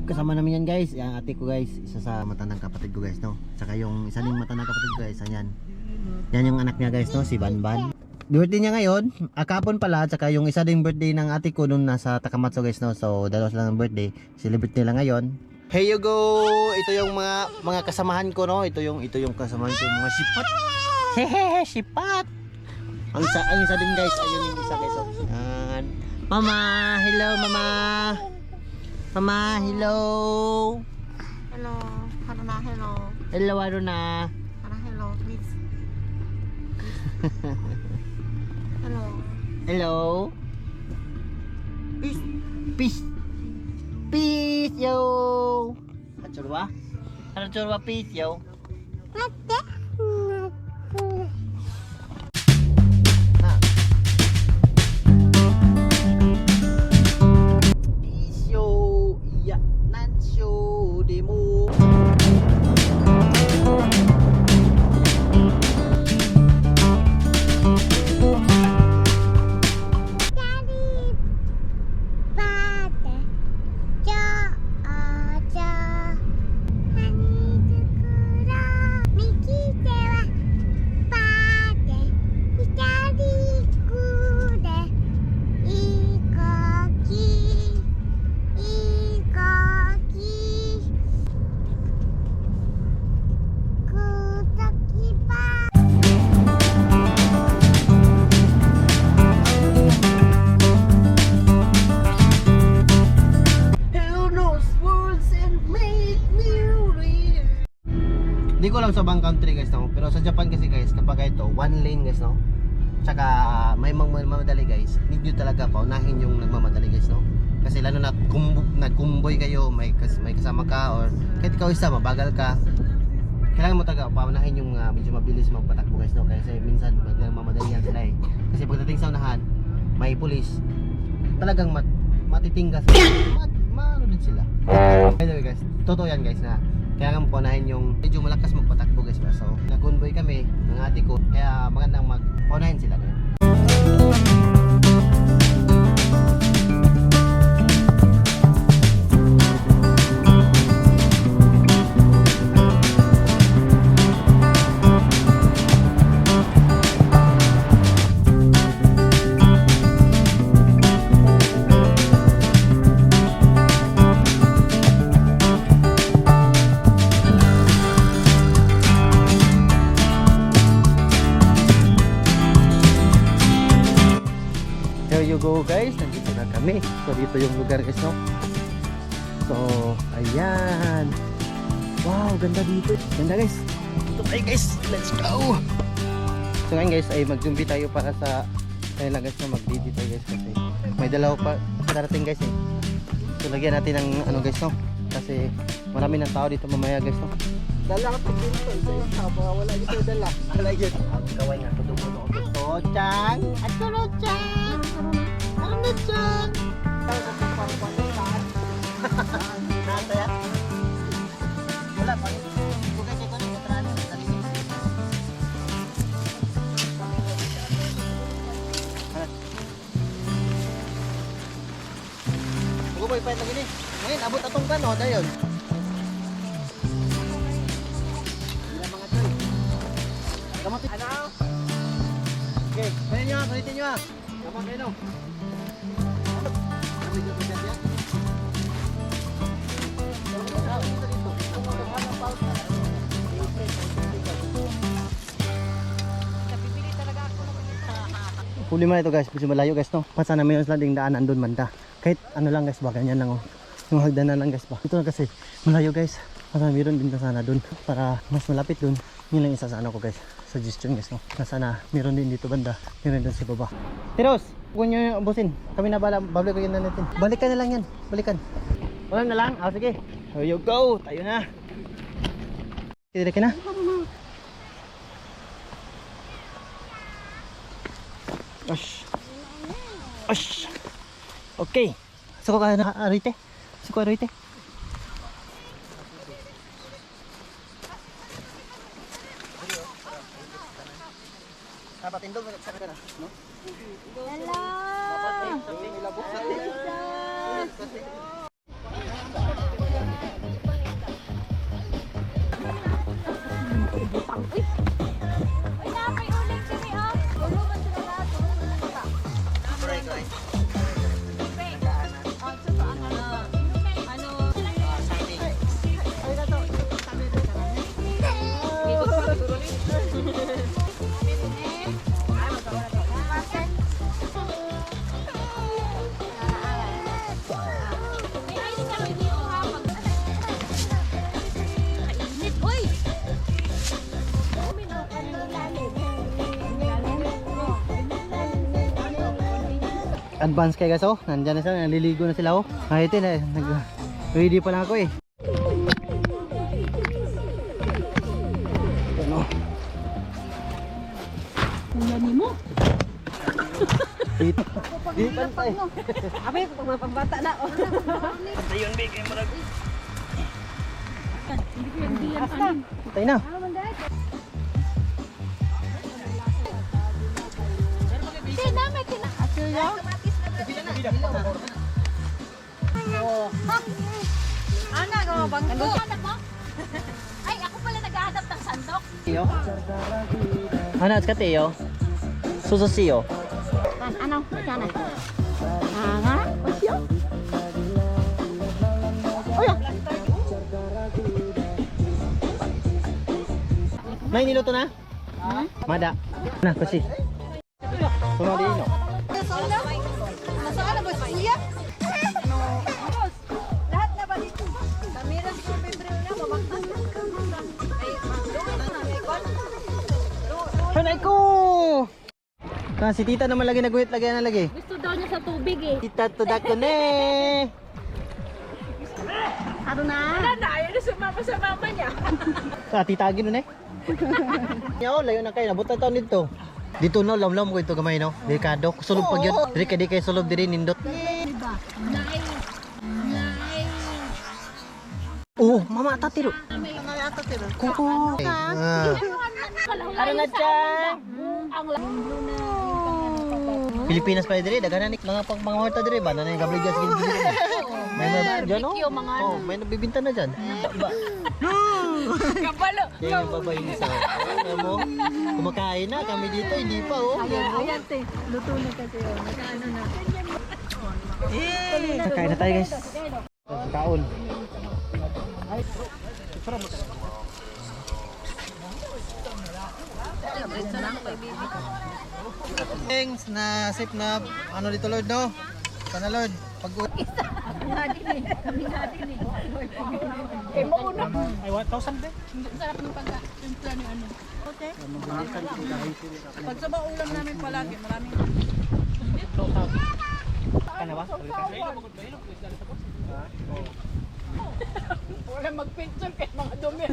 Kasama namin yan guys, yung ate ko guys, isa sa matandang kapatid ko guys, no. Saka yung isa ding matandang kapatid ko guys, yan. Yan yung anak niya guys, no, si Banban. Birthday niya ngayon, akapon pala, saka yung isa ding birthday ng ate ko nung nasa Takamatsu guys, no. So dalawa sila ng birthday, celebrate nila ngayon. Here you go. Ito yung mga kasamahan ko, no. Ito yung kasamahan ko, mga sipat. Hehehe, sipat. Ang isa din guys, ayun yung isa guys, oh. Yan. Mama, hello mama. Mama, hello. Hello, Haruna, hello. Hello, Haruna. Hello, please. Hello. Hello. Peace. Peace. Peace, yo. Hachurwa? Hachurwa, peace, yo. Peace, yo. Ya, nansyo, demo. Hindi ko alam sa bang country guys, no? Pero sa Japan kasi guys, kapag ito one lane guys, no? Tsaka may magmamadali guys, need nyo talaga paunahin yung nagmamadali guys, no? Kasi lalo na nagkumboy kayo, may kasama ka, or kahit ikaw isa mabagal ka, kailangan mo talaga paunahin yung medyo mabilis magpatakbo guys, no? Kasi minsan magmamadali yan sila eh. Kasi pagdating sa unahan, may pulis, talagang matitingga sila, maano din sila. Anyway guys, totoo yan guys na kailangan mo paunahin yung medyo malakas magpatakbo guys. So nag-convoy kami ng ate ko, kaya magandang paunahin sila ngayon. There you go guys, nandito na kami. So dito yung lugar guys, no? So ayan. Wow, ganda dito. Ganda guys. Dito tayo guys, let's go. So ngayon guys ay mag-zombie tayo para sa kailan guys na mag-didi tayo guys. Kasi may dalawa pa darating guys eh. So lagyan natin ng ano guys, no? Kasi marami ng tao dito mamaya guys, no? Dala ka dito sa wala dito dala. Alagyan. Ang kaway nga tudugo ko gusto. Chang, at Chang. Ano Chang? Nasa ya? Wala pa. Bukay ko ni kontrano sa dali. Bugo boy pa lagi ni. Ngayon abot atong kano dayon. Ano? Okay, kulitin nyo ah. Come on, Reno. Huli man ito guys, kasi malayo guys, no? Pasa namin yung slanding daan andun manda. Kahit ano lang guys ba, ganyan lang oh. Yung hagdanan lang guys ba. Ito na kasi, malayo guys. Para meron din na sana dun. Para mas malapit dun. Yun lang isa sa ano ko guys, suggestion guys, no? Na sana meron din dito banda, meron din sa baba. Tiros, huwag nyo yung ubusin. Kami na bala, babalik ko yun na natin. Balikan na lang yan, balikan. Wala na lang, sige. Here you go, tayo na. Kira ka na. Osh. Osh. Okay. Suko ka na arite. Suko arite. Dapat indol mo sa kana, no? Hello. Dapat ilabok sa advance kay guys oh. Nandiyan na sila, naliligo na sila oh. Ay ito na, ready pa lang ako eh. Ano? Ang mo. Dito. Dito pantay. Abi, pag mga pambata na. Ayun, big kayo marag. Hindi ko yung diyan kanin. Patay na. Sina, may kina. Asuyo? Ana, gawa bang ko? Anak mo? Ay, ako pala naghahanap ng sandok. Tiyo. Ano, at ka Tiyo? Susosiyo. Ano? Sana? Nga? Osyo? May niluto na? Mada. Na, kasi. Sumalino. Nasaan na ba siya? Lahat na ba dito? Kamiras ko Pebril na, mabaktas. Ay, doon na, Nikon. Hanay ko! Si tita naman lagi naguhit lagi na lagi. Gusto daw niya sa tubig eh. Tita to dako ne. Ano na? Wala na, ayaw na sumama sa mama niya. Sa tita gino ne. Yaw layo na kay nabutan taon dito. Dito no lamlam ko ito gamay no. Delikado. Sulod pag yun. Diri kay sulod diri nindot. Diba? Nay. Oh, mama tatiro. Kuko. Ano na siya? Ang Pilipinas pa diri daghanan ni mga mga horta diri ba nanay gabligas gid gid. May diyan no. Oh, may nabibinta na diyan. Ba. kabalo. Kaya yung babae sa alam mo, kumakain na kami dito, hindi pa oh. Ayan te, luto na kasi oh. Nakaano na. Kain na tayo guys. Kaon. Thanks na sip na ano dito Lord no? Sana Lord pag Eh mauna. ay 1,000 be. Sarap ng pagka-timpla ni ano. Okay. Pag sa ulam namin palagi, maraming Kana ba? wala mag-picture kay mga dumi.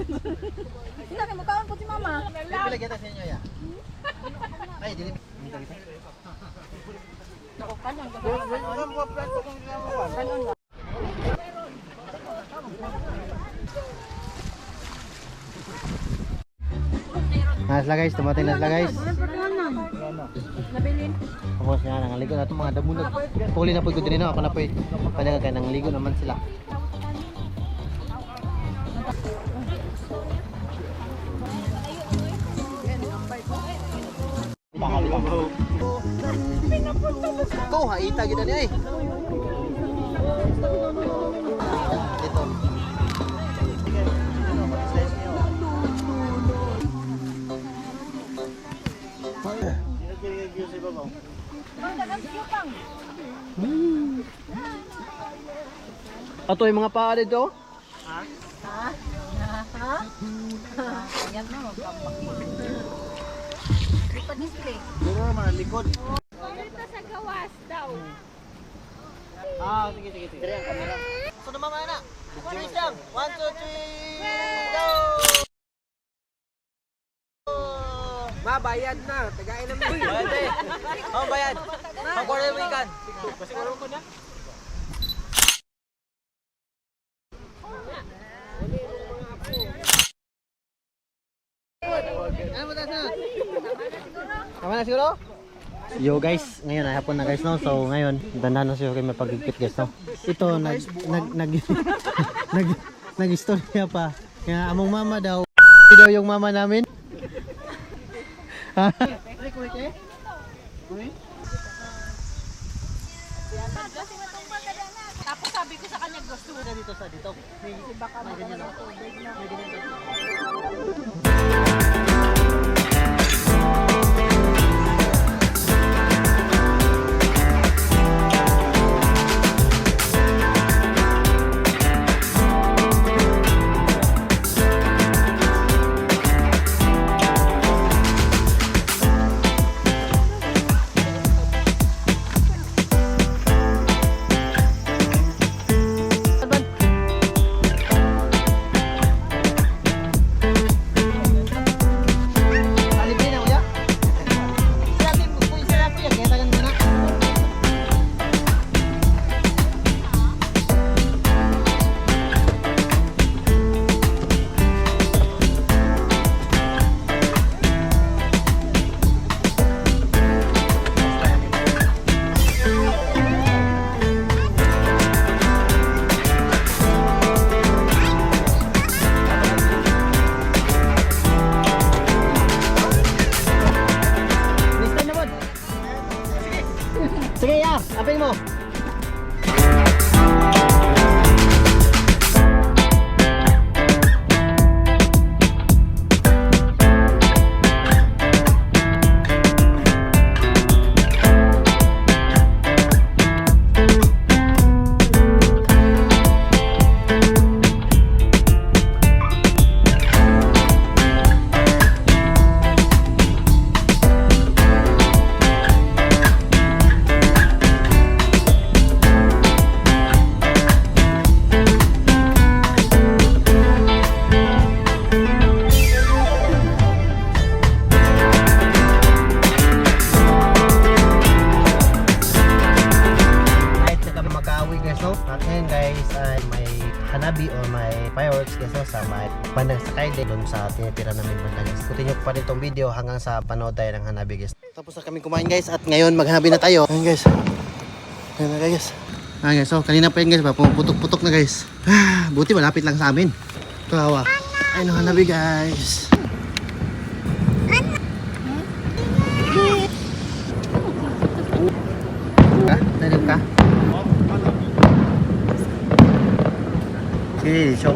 Hindi na magkaon po si mama. Pilagyan ta sa inyo ya. Ay dili. Nasla guys, tumating na sila guys. Nabilin. Tapos yan, nangligo na itong mga damunog. Puli na po ko din ako na po palaga kaya nangligo naman sila. Ito, haita kita niya eh. Dito. Ato yung mga paa dito. Yan na display. Duro naman, likod. Dito sa gawas daw. Sige. Dire ang kamera. So na mama na. Cheers lang. 1, 2, 3, go! Mabayad na, tagain naman. Bayad eh. Oh, bayad. Ang quarter weekend. Pasiguro ko na. Ano mo tayo? Tama na siguro? Yo guys, ngayon ay hapon na guys no. So ngayon, dandan na siya kayo mapagigpit guys no. Ito nag-istorya pa. Kaya among mama daw daw yung mama namin. Ha? Tapos sabi ko sa kanya gusto mo Dito sa dito. May baka may ganyan. May ganyan. Sige, ya. Apin mo. At ngayon guys ay may hanabi o may fireworks guys sa may bandang Sakaide doon sa tinitira namin banda guys. Ikutin nyo pa rin itong video hanggang sa panood tayo ng hanabi guys. Tapos na kami kumain guys at ngayon maghanabi na tayo. Ayun guys. Ayun na guys. Ayun guys. So kanina pa yun guys. Pumuputok-putok na guys. Buti malapit lang sa amin. Kawawa. Ayun ang hanabi guys. Ka? Narinig ka? Okay, so